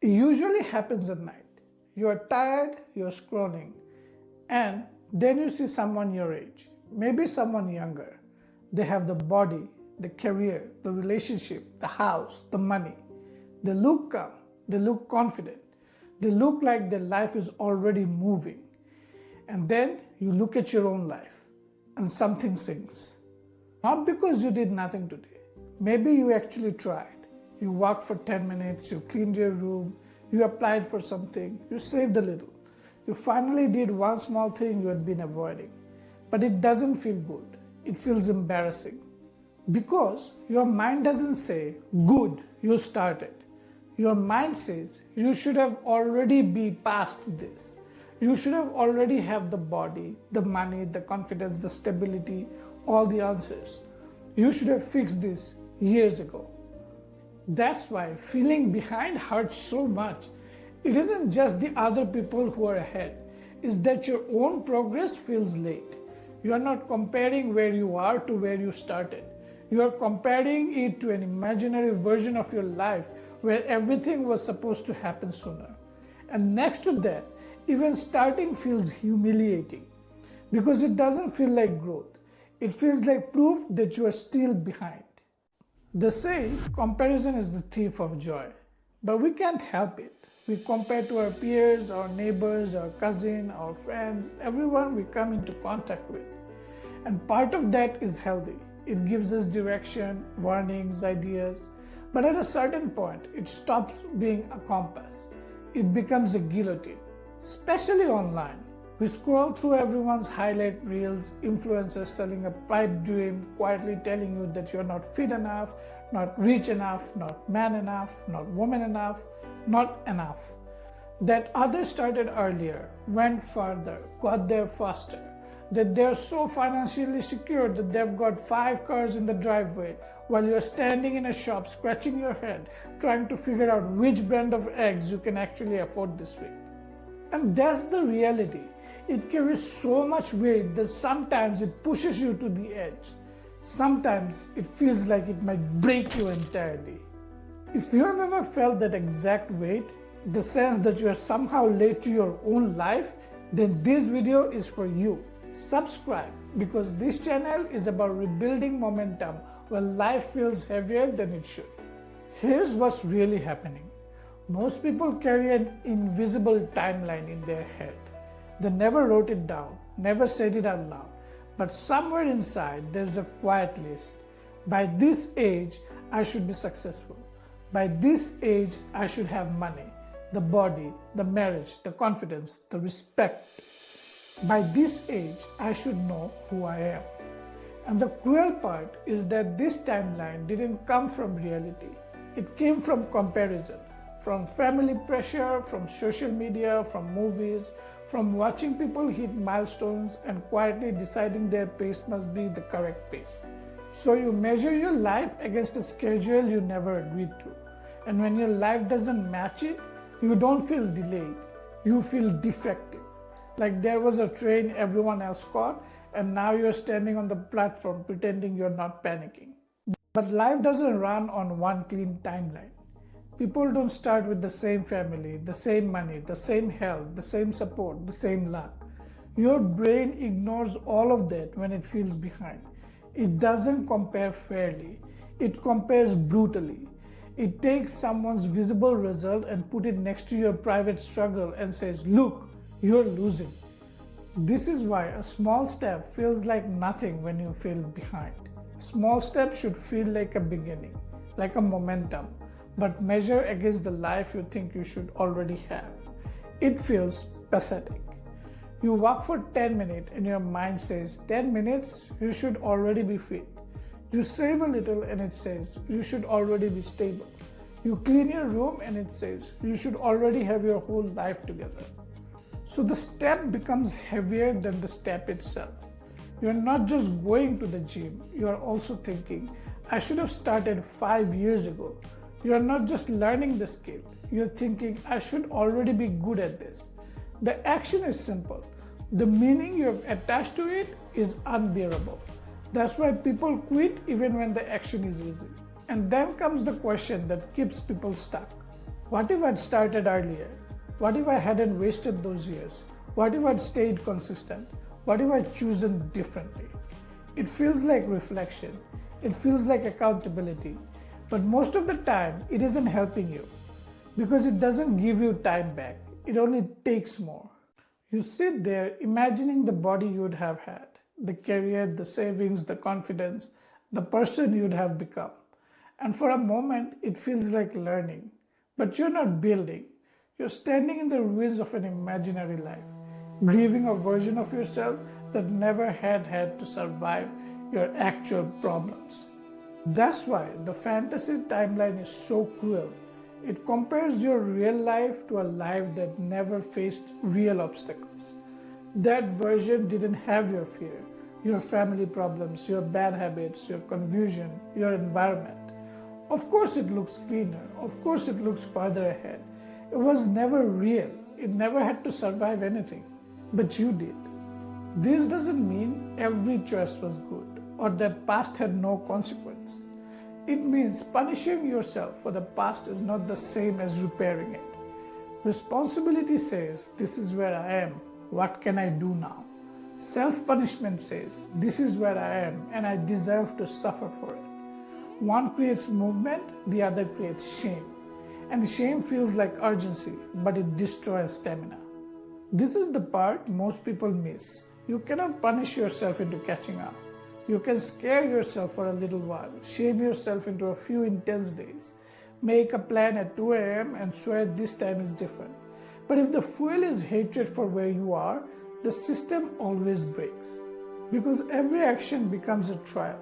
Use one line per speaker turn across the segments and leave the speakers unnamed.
It usually happens at night. You are tired, you're scrolling, and then you see someone your age, maybe someone younger. They have the body, the career, the relationship, the house, the money. They look calm, they look confident, they look like their life is already moving. And then you look at your own life and something sinks. Not because you did nothing today. Maybe you actually tried. You walked for 10 minutes, you cleaned your room, you applied for something, you saved a little. You finally did one small thing you had been avoiding. But it doesn't feel good. It feels embarrassing. Because your mind doesn't say, good, you started. Your mind says, you should have already be past this. You should have already have the body, the money, the confidence, the stability, all the answers. You should have fixed this years ago. That's why feeling behind hurts so much. It isn't just the other people who are ahead. It's that your own progress feels late. You are not comparing where you are to where you started. You are comparing it to an imaginary version of your life where everything was supposed to happen sooner. And next to that, even starting feels humiliating because it doesn't feel like growth. It feels like proof that you are still behind. They say comparison is the thief of joy, but we can't help it. We compare to our peers, our neighbors, our cousin, our friends, everyone we come into contact with. And part of that is healthy. It gives us direction, warnings, ideas. But at a certain point, it stops being a compass. It becomes a guillotine, especially online. We scroll through everyone's highlight reels, influencers selling a pipe dream, quietly telling you that you're not fit enough, not rich enough, not man enough, not woman enough, not enough. That others started earlier, went further, got there faster. That they're so financially secure that they've got 5 cars in the driveway while you're standing in a shop scratching your head trying to figure out which brand of eggs you can actually afford this week. And that's the reality. It carries so much weight that sometimes it pushes you to the edge. Sometimes it feels like it might break you entirely. If you have ever felt that exact weight, the sense that you are somehow late to your own life, then this video is for you. Subscribe because this channel is about rebuilding momentum when life feels heavier than it should. Here's what's really happening. Most people carry an invisible timeline in their head. They never wrote it down, never said it out loud, but somewhere inside there's a quiet list. By this age, I should be successful. By this age, I should have money, the body, the marriage, the confidence, the respect. By this age, I should know who I am. And the cruel part is that this timeline didn't come from reality. It came from comparison, from family pressure, from social media, from movies, from watching people hit milestones and quietly deciding their pace must be the correct pace. So you measure your life against a schedule you never agreed to. And when your life doesn't match it, you don't feel delayed. You feel defective. Like there was a train everyone else caught and now you're standing on the platform pretending you're not panicking. But life doesn't run on one clean timeline. People don't start with the same family, the same money, the same health, the same support, the same luck. Your brain ignores all of that when it feels behind. It doesn't compare fairly. It compares brutally. It takes someone's visible result and put it next to your private struggle and says, look, you're losing. This is why a small step feels like nothing when you feel behind. A small step should feel like a beginning, like a momentum, but measure against the life you think you should already have. It feels pathetic. You walk for 10 minutes and your mind says, 10 minutes, you should already be fit. You save a little and it says, you should already be stable. You clean your room and it says, you should already have your whole life together. So the step becomes heavier than the step itself. You're not just going to the gym, you are also thinking, I should have started 5 years ago. You are not just learning the skill, you're thinking, I should already be good at this. The action is simple. The meaning you have attached to it is unbearable. That's why people quit even when the action is easy. And then comes the question that keeps people stuck. What if I'd started earlier? What if I hadn't wasted those years? What if I'd stayed consistent? What if I'd chosen differently? It feels like reflection. It feels like accountability. But most of the time, it isn't helping you because it doesn't give you time back. It only takes more. You sit there imagining the body you would have had, the career, the savings, the confidence, the person you'd have become. And for a moment, it feels like learning. But you're not building. You're standing in the ruins of an imaginary life, grieving a version of yourself that never had to survive your actual problems. That's why the fantasy timeline is so cruel. It compares your real life to a life that never faced real obstacles. That version didn't have your fear, your family problems, your bad habits, your confusion, your environment. Of course it looks cleaner, of course it looks farther ahead. It was never real, it never had to survive anything, but you did. This doesn't mean every choice was good or that past had no consequence. It means punishing yourself for the past is not the same as repairing it. Responsibility says, this is where I am, what can I do now? Self-punishment says, this is where I am and I deserve to suffer for it. One creates movement, the other creates shame. And shame feels like urgency, but it destroys stamina. This is the part most people miss. You cannot punish yourself into catching up. You can scare yourself for a little while, shame yourself into a few intense days, make a plan at 2 a.m. and swear this time is different. But if the fuel is hatred for where you are, the system always breaks. Because every action becomes a trial.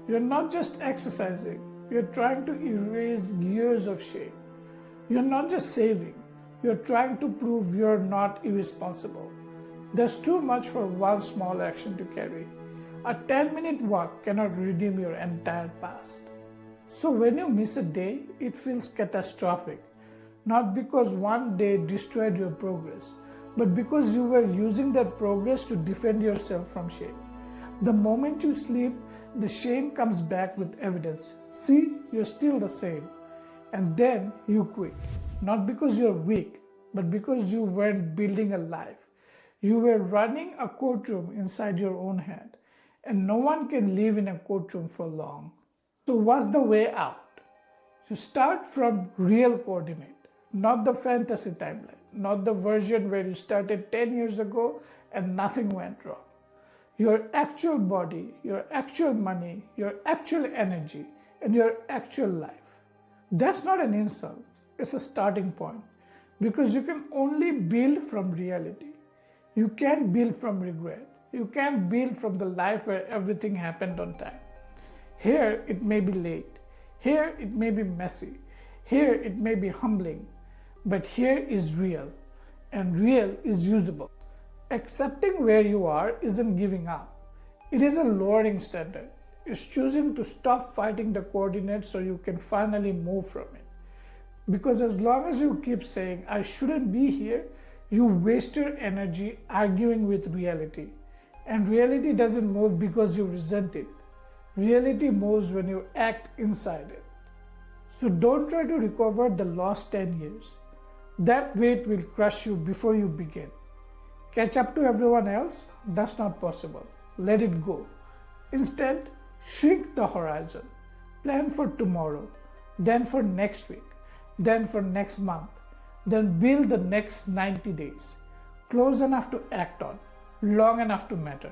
You're not just exercising, you're trying to erase years of shame. You're not just saving, you're trying to prove you're not irresponsible. There's too much for one small action to carry. A 10-minute walk cannot redeem your entire past. So when you miss a day, it feels catastrophic. Not because one day destroyed your progress, but because you were using that progress to defend yourself from shame. The moment you sleep, the shame comes back with evidence. See, you're still the same. And then you quit. Not because you're weak, but because you weren't building a life. You were running a courtroom inside your own head. And no one can live in a courtroom for long. So what's the way out? You start from real coordinate, not the fantasy timeline, not the version where you started 10 years ago and nothing went wrong. Your actual body, your actual money, your actual energy, and your actual life. That's not an insult, it's a starting point. Because you can only build from reality. You can't build from regret. You can't build from the life where everything happened on time. Here it may be late. Here it may be messy. Here it may be humbling. But here is real. And real is usable. Accepting where you are isn't giving up. It is a lowering standard. It's choosing to stop fighting the coordinates so you can finally move from it. Because as long as you keep saying, I shouldn't be here, you waste your energy arguing with reality. And reality doesn't move because you resent it. Reality moves when you act inside it. So don't try to recover the lost 10 years. That weight will crush you before you begin. Catch up to everyone else? That's not possible. Let it go. Instead, shrink the horizon. Plan for tomorrow, then for next week, then for next month, then build the next 90 days. Close enough to act on, long enough to matter.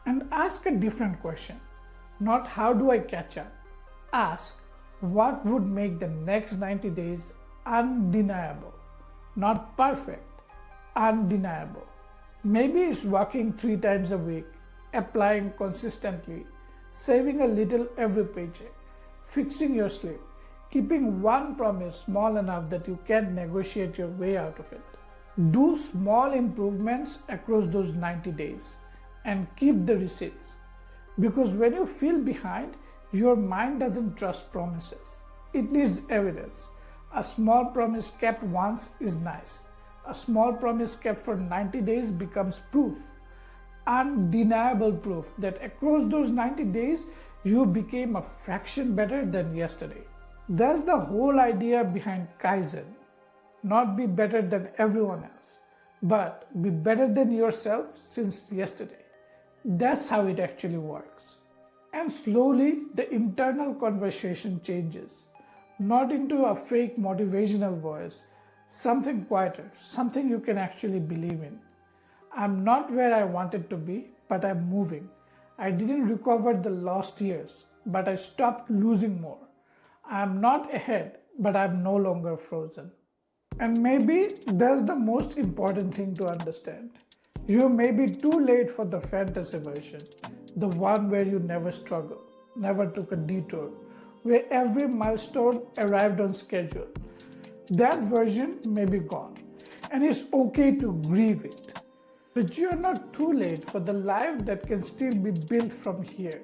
And ask a different question. Not how do I catch up? Ask what would make the next 90 days undeniable. Not perfect, undeniable. Maybe it's walking 3 times a week, applying consistently, saving a little every paycheck, fixing your sleep, keeping one promise small enough that you can negotiate your way out of it. Do small improvements across those 90 days and keep the receipts. Because when you feel behind, your mind doesn't trust promises. It needs evidence. A small promise kept once is nice. A small promise kept for 90 days becomes proof. Undeniable proof that across those 90 days, you became a fraction better than yesterday. That's the whole idea behind Kaizen. not be better than everyone else, but be better than yourself since yesterday. That's how it actually works. And slowly, the internal conversation changes, not into a fake motivational voice, something quieter, something you can actually believe in. I'm not where I wanted to be, but I'm moving. I didn't recover the lost years, but I stopped losing more. I'm not ahead, but I'm no longer frozen. And maybe that's the most important thing to understand. You may be too late for the fantasy version, the one where you never struggled, never took a detour, where every milestone arrived on schedule. That version may be gone, and it's okay to grieve it. But you're not too late for the life that can still be built from here.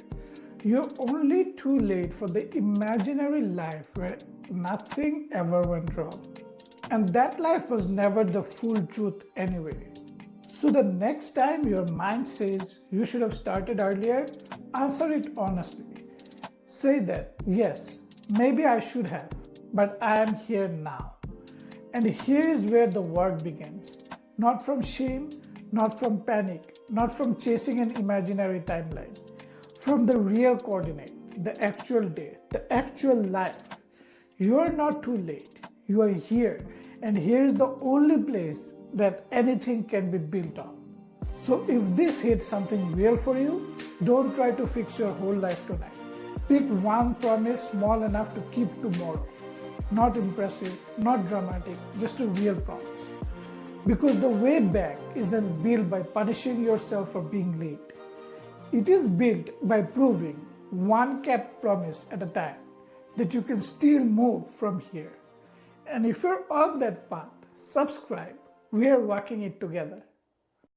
You're only too late for the imaginary life where nothing ever went wrong. And that life was never the full truth anyway. So the next time your mind says you should have started earlier, answer it honestly. Say that, yes, maybe I should have, but I am here now. And here is where the work begins. Not from shame, not from panic, not from chasing an imaginary timeline. From the real coordinate, the actual day, the actual life. You are not too late. You are here. And here is the only place that anything can be built on. So if this hits something real for you, don't try to fix your whole life tonight. Pick one promise small enough to keep tomorrow. Not impressive, not dramatic, just a real promise. Because the way back isn't built by punishing yourself for being late. It is built by proving one kept promise at a time that you can still move from here. And if you're on that path, subscribe. We are walking it together.